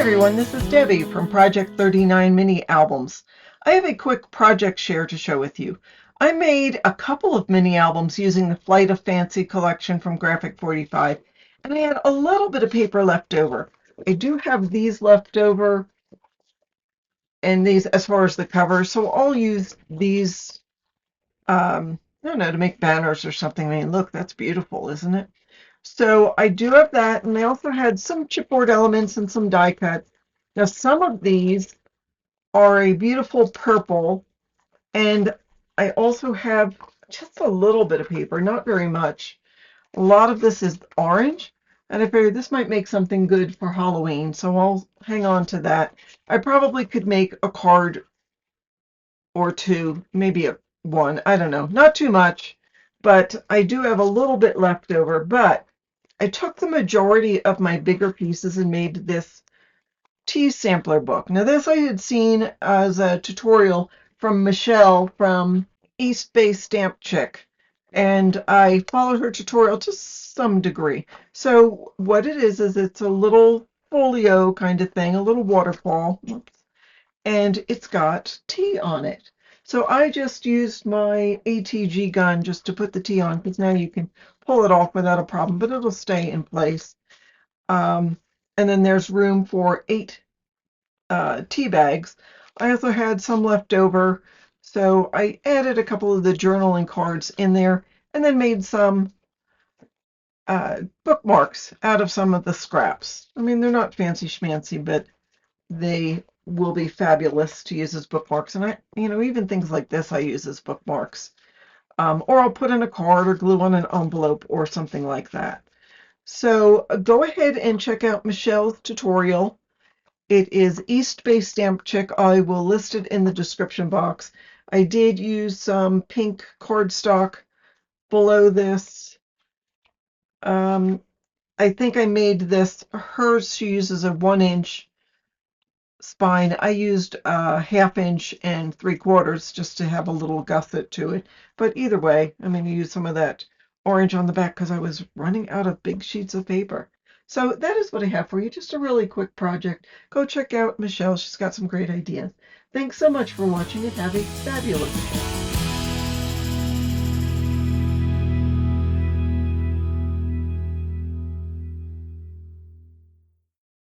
everyone, this is Debbie from Project 39 Mini Albums. I have a quick project share to show with you. I made a couple of mini albums using the Flight of Fancy collection from Graphic 45, and I had a little bit of paper left over. I do have these left over, and these as far as the cover, so I'll use these, I don't know, to make banners or something. I mean, look, that's beautiful, isn't it? So I do have that, and I also had some chipboard elements and some die cuts. Now, some of these are a beautiful purple, and I also have just a little bit of paper, not very much. A lot of this is orange, and I figured this might make something good for Halloween, so I'll hang on to that. I probably could make a card or two, maybe one, I don't know, not too much, but I do have a little bit left over. But I took the majority of my bigger pieces and made this tea sampler book. Now this I had seen as a tutorial from Michelle from East Bay Stamp Chick, and I followed her tutorial to some degree. So what it is it's a little folio kind of thing, a little waterfall, and it's got tea on it. So I just used my ATG gun just to put the tea on, because now you can pull it off without a problem, but it'll stay in place. And then there's room for 8 tea bags. I also had some left over, so I added a couple of the journaling cards in there, and then made some bookmarks out of some of the scraps. I mean, they're not fancy schmancy, but they will be fabulous to use as bookmarks. And I, even things like this I use as bookmarks. Or I'll put in a card or glue on an envelope or something like that. So go ahead and check out Michelle's tutorial. It is East Bay Stamp Chick. I will list it in the description box. I did use some pink cardstock below this. I think I made this, hers she uses a 1-inch spine. I used a 1/2 inch and 3/4 just to have a little gusset to it. But either way, I'm going to use some of that orange on the back because I was running out of big sheets of paper. So that is what I have for you. Just a really quick project. Go check out Michelle. She's got some great ideas. Thanks so much for watching and have a fabulous day.